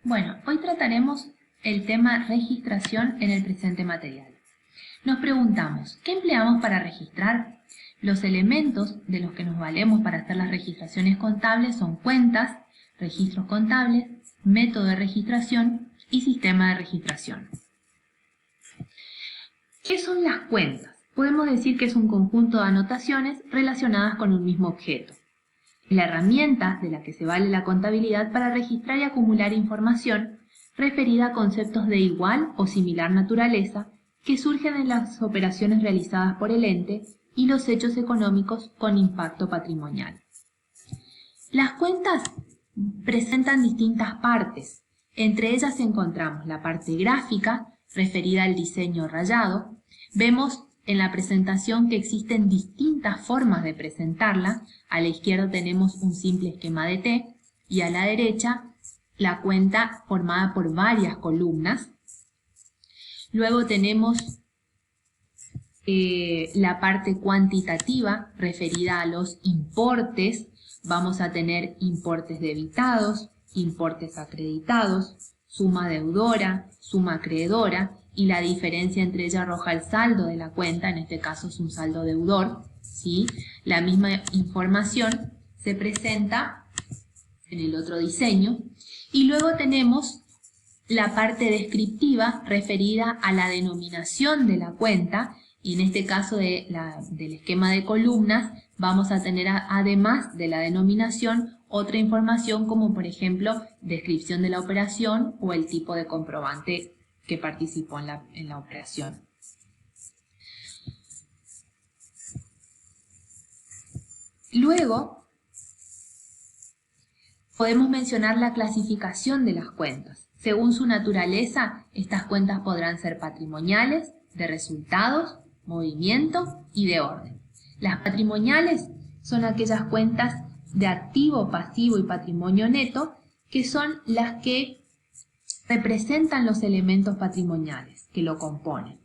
Bueno, hoy trataremos el tema registración en el presente material. Nos preguntamos, ¿qué empleamos para registrar? Los elementos de los que nos valemos para hacer las registraciones contables son cuentas, registros contables, método de registración y sistema de registración. ¿Qué son las cuentas? Podemos decir que es un conjunto de anotaciones relacionadas con un mismo objeto. La herramienta de la que se vale la contabilidad para registrar y acumular información referida a conceptos de igual o similar naturaleza que surgen en las operaciones realizadas por el ente y los hechos económicos con impacto patrimonial. Las cuentas presentan distintas partes. Entre ellas encontramos la parte gráfica, referida al diseño rayado. Vemos en la presentación que existen distintas formas de presentarla. A la izquierda tenemos un simple esquema de T y a la derecha la cuenta formada por varias columnas. Luego tenemos la parte cuantitativa referida a los importes. Vamos a tener importes debitados, importes acreditados, suma deudora, suma acreedora, y la diferencia entre ella arroja el saldo de la cuenta, en este caso es un saldo deudor, ¿sí? La misma información se presenta en el otro diseño. Y luego tenemos la parte descriptiva referida a la denominación de la cuenta, y en este caso del esquema de columnas vamos a tener además de la denominación otra información como por ejemplo descripción de la operación o el tipo de comprobante que participó en la operación. Luego podemos mencionar la clasificación de las cuentas. Según su naturaleza, estas cuentas podrán ser patrimoniales, de resultados, movimiento y de orden. Las patrimoniales son aquellas cuentas de activo, pasivo y patrimonio neto, que son las que representan los elementos patrimoniales que lo componen.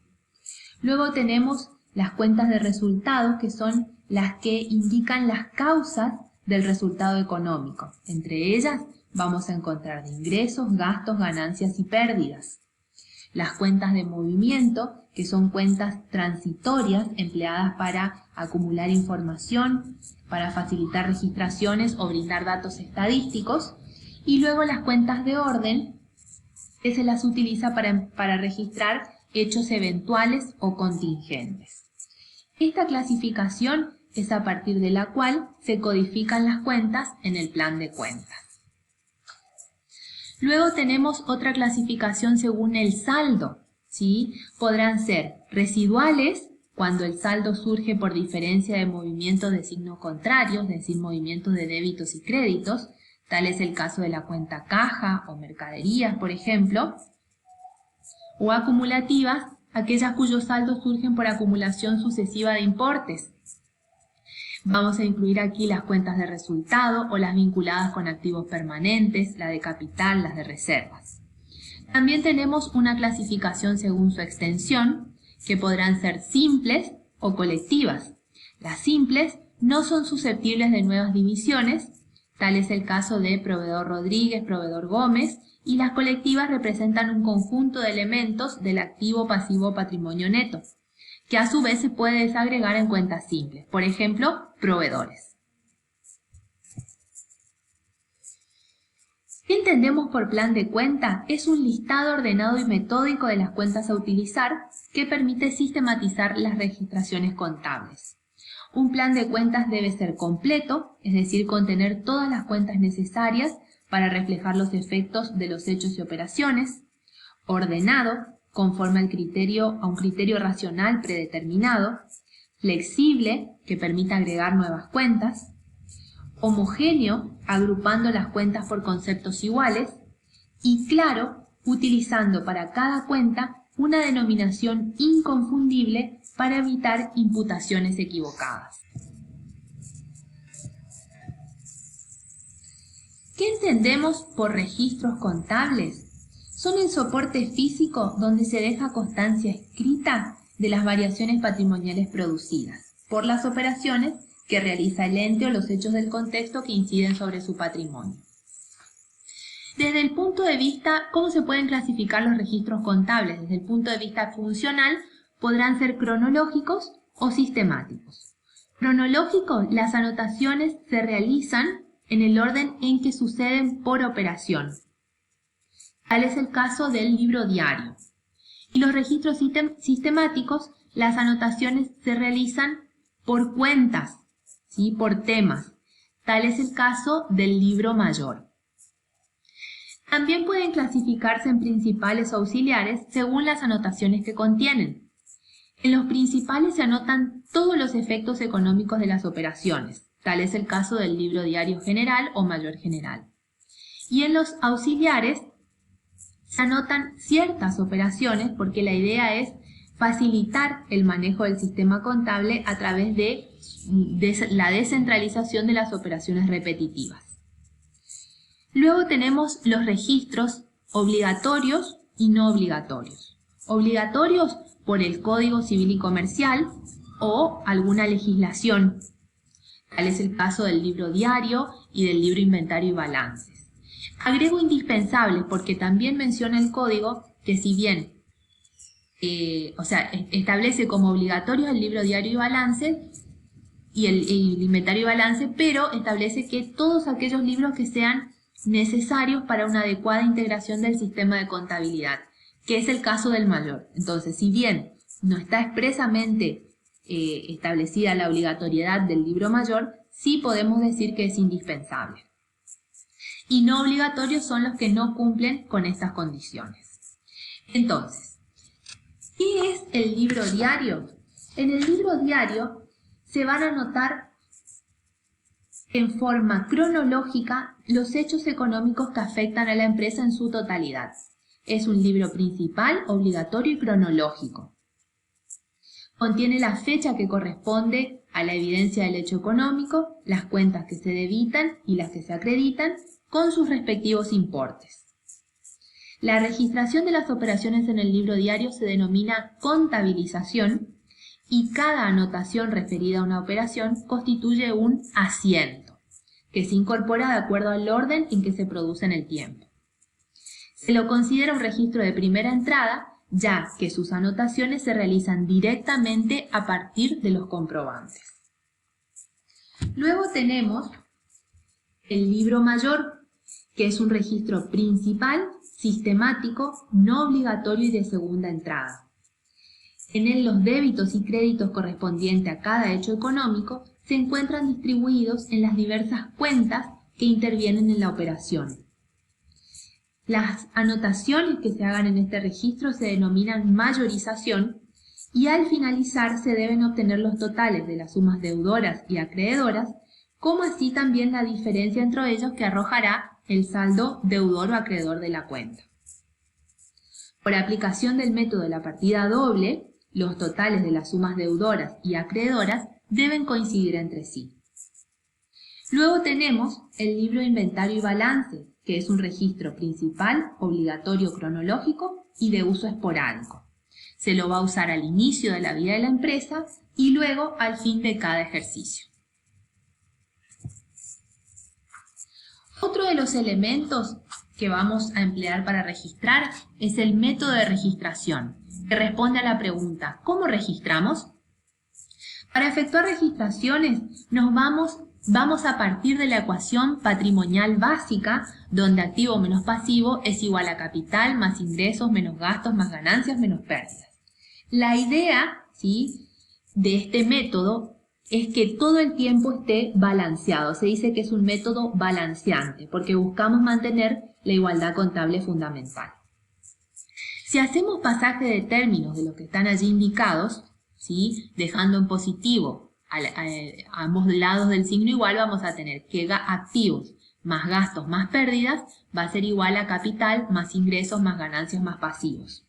Luego tenemos las cuentas de resultados, que son las que indican las causas del resultado económico. Entre ellas vamos a encontrar de ingresos, gastos, ganancias y pérdidas. Las cuentas de movimiento, que son cuentas transitorias empleadas para acumular información, para facilitar registraciones o brindar datos estadísticos. Y luego las cuentas de orden, que se las utiliza para registrar hechos eventuales o contingentes. Esta clasificación es a partir de la cual se codifican las cuentas en el plan de cuentas. Luego tenemos otra clasificación según el saldo, ¿sí? Podrán ser residuales, cuando el saldo surge por diferencia de movimientos de signos contrarios, es decir, movimientos de débitos y créditos. Tal es el caso de la cuenta caja o mercaderías, por ejemplo. O acumulativas, aquellas cuyos saldos surgen por acumulación sucesiva de importes. Vamos a incluir aquí las cuentas de resultado o las vinculadas con activos permanentes, la de capital, las de reservas. También tenemos una clasificación según su extensión, que podrán ser simples o colectivas. Las simples no son susceptibles de nuevas divisiones, tal es el caso de proveedor Rodríguez, proveedor Gómez, y las colectivas representan un conjunto de elementos del activo, pasivo, patrimonio neto, que a su vez se puede desagregar en cuentas simples, por ejemplo, proveedores. ¿Qué entendemos por plan de cuenta? Es un listado ordenado y metódico de las cuentas a utilizar que permite sistematizar las registraciones contables. Un plan de cuentas debe ser completo, es decir, contener todas las cuentas necesarias para reflejar los efectos de los hechos y operaciones, ordenado, conforme a un criterio racional predeterminado, flexible, que permita agregar nuevas cuentas, homogéneo, agrupando las cuentas por conceptos iguales, y claro, utilizando para cada cuenta una denominación inconfundible para evitar imputaciones equivocadas. ¿Qué entendemos por registros contables? Son el soporte físico donde se deja constancia escrita de las variaciones patrimoniales producidas por las operaciones que realiza el ente o los hechos del contexto que inciden sobre su patrimonio. Desde el punto de vista, ¿cómo se pueden clasificar los registros contables? Desde el punto de vista funcional, podrán ser cronológicos o sistemáticos. Cronológicos, las anotaciones se realizan en el orden en que suceden por operación. Tal es el caso del libro diario. Y los registros sistemáticos, las anotaciones se realizan por cuentas, ¿sí? Por temas. Tal es el caso del libro mayor. También pueden clasificarse en principales o auxiliares según las anotaciones que contienen. En los principales se anotan todos los efectos económicos de las operaciones. Tal es el caso del libro diario general o mayor general. Y en los auxiliares se anotan ciertas operaciones porque la idea es facilitar el manejo del sistema contable a través de la descentralización de las operaciones repetitivas. Luego tenemos los registros obligatorios y no obligatorios. Obligatorios por el Código Civil y Comercial o alguna legislación. Tal es el caso del libro diario y del libro inventario y balances. Agrego indispensables porque también menciona el código que si bien establece como obligatorios el libro diario y balance y el inventario y balance, pero establece que todos aquellos libros que sean necesarios para una adecuada integración del sistema de contabilidad, que es el caso del mayor. Entonces, si bien no está expresamente establecida la obligatoriedad del libro mayor, sí podemos decir que es indispensable. Y no obligatorios son los que no cumplen con estas condiciones. Entonces, ¿qué es el libro diario? En el libro diario se van a anotar en forma cronológica los hechos económicos que afectan a la empresa en su totalidad. Es un libro principal, obligatorio y cronológico. Contiene la fecha que corresponde a la evidencia del hecho económico, las cuentas que se debitan y las que se acreditan, con sus respectivos importes. La registración de las operaciones en el libro diario se denomina contabilización y cada anotación referida a una operación constituye un asiento, que se incorpora de acuerdo al orden en que se produce en el tiempo. Se lo considera un registro de primera entrada, ya que sus anotaciones se realizan directamente a partir de los comprobantes. Luego tenemos el libro mayor, que es un registro principal, sistemático, no obligatorio y de segunda entrada. En él los débitos y créditos correspondientes a cada hecho económico se encuentran distribuidos en las diversas cuentas que intervienen en la operación. Las anotaciones que se hagan en este registro se denominan mayorización y al finalizar se deben obtener los totales de las sumas deudoras y acreedoras, como así también la diferencia entre ellos que arrojará el saldo deudor o acreedor de la cuenta. Por aplicación del método de la partida doble, los totales de las sumas deudoras y acreedoras deben coincidir entre sí. Luego tenemos el libro inventario y balance, que es un registro principal, obligatorio cronológico y de uso esporádico. Se lo va a usar al inicio de la vida de la empresa y luego al fin de cada ejercicio. Otro de los elementos que vamos a emplear para registrar es el método de registración, que responde a la pregunta ¿cómo registramos? Para efectuar registraciones vamos a partir de la ecuación patrimonial básica, donde activo menos pasivo es igual a capital más ingresos menos gastos más ganancias menos pérdidas. La idea, ¿sí?, de este método es que todo el tiempo esté balanceado. Se dice que es un método balanceante, porque buscamos mantener la igualdad contable fundamental. Si hacemos pasaje de términos de los que están allí indicados, ¿sí?, dejando en positivo a ambos lados del signo igual, vamos a tener que activos más gastos más pérdidas va a ser igual a capital más ingresos más ganancias más pasivos.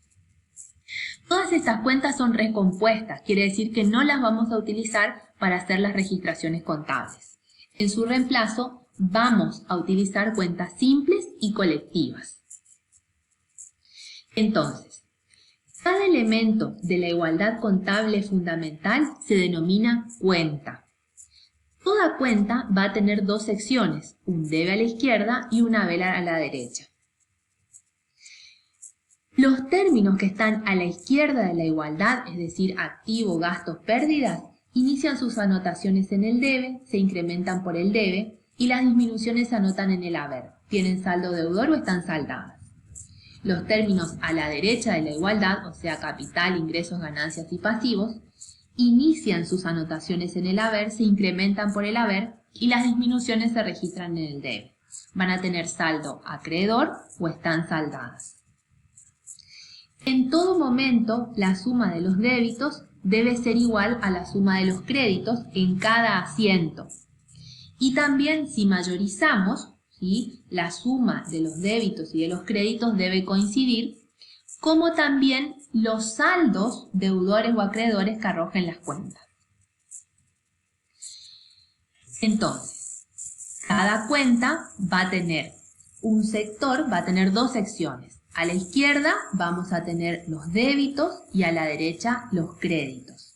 Todas estas cuentas son recompuestas, quiere decir que no las vamos a utilizar para hacer las registraciones contables. En su reemplazo vamos a utilizar cuentas simples y colectivas. Entonces, cada elemento de la igualdad contable fundamental se denomina cuenta. Toda cuenta va a tener dos secciones, un debe a la izquierda y un haber a la derecha. Los términos que están a la izquierda de la igualdad, es decir, activo, gastos, pérdidas, inician sus anotaciones en el debe, se incrementan por el debe y las disminuciones se anotan en el haber. ¿Tienen saldo deudor o están saldadas? Los términos a la derecha de la igualdad, o sea, capital, ingresos, ganancias y pasivos, inician sus anotaciones en el haber, se incrementan por el haber y las disminuciones se registran en el debe. Van a tener saldo acreedor o están saldadas. En todo momento, la suma de los débitos debe ser igual a la suma de los créditos en cada asiento. Y también, si mayorizamos, ¿sí?, la suma de los débitos y de los créditos debe coincidir, como también los saldos deudores o acreedores que arrojen las cuentas. Entonces, cada cuenta va a tener un sector, va a tener dos secciones. A la izquierda vamos a tener los débitos y a la derecha los créditos,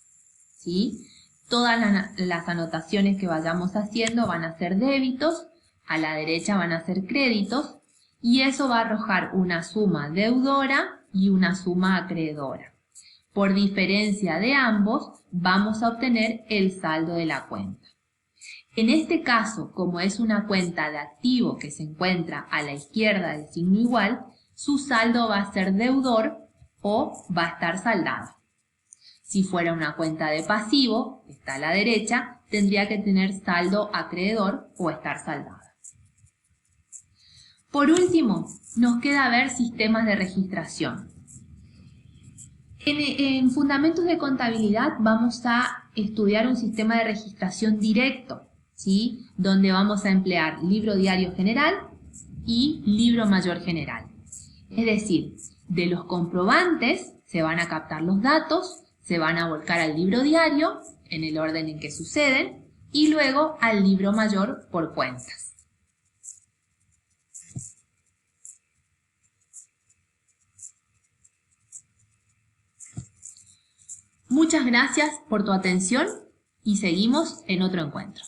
¿sí? Todas las anotaciones que vayamos haciendo van a ser débitos, a la derecha van a ser créditos y eso va a arrojar una suma deudora y una suma acreedora. Por diferencia de ambos vamos a obtener el saldo de la cuenta. En este caso, como es una cuenta de activo que se encuentra a la izquierda del signo igual, su saldo va a ser deudor o va a estar saldado. Si fuera una cuenta de pasivo, que está a la derecha, tendría que tener saldo acreedor o estar saldada. Por último, nos queda ver sistemas de registración. En Fundamentos de Contabilidad vamos a estudiar un sistema de registración directo, ¿sí?, donde vamos a emplear libro diario general y libro mayor general. Es decir, de los comprobantes se van a captar los datos, se van a volcar al libro diario en el orden en que suceden y luego al libro mayor por cuentas. Muchas gracias por tu atención y seguimos en otro encuentro.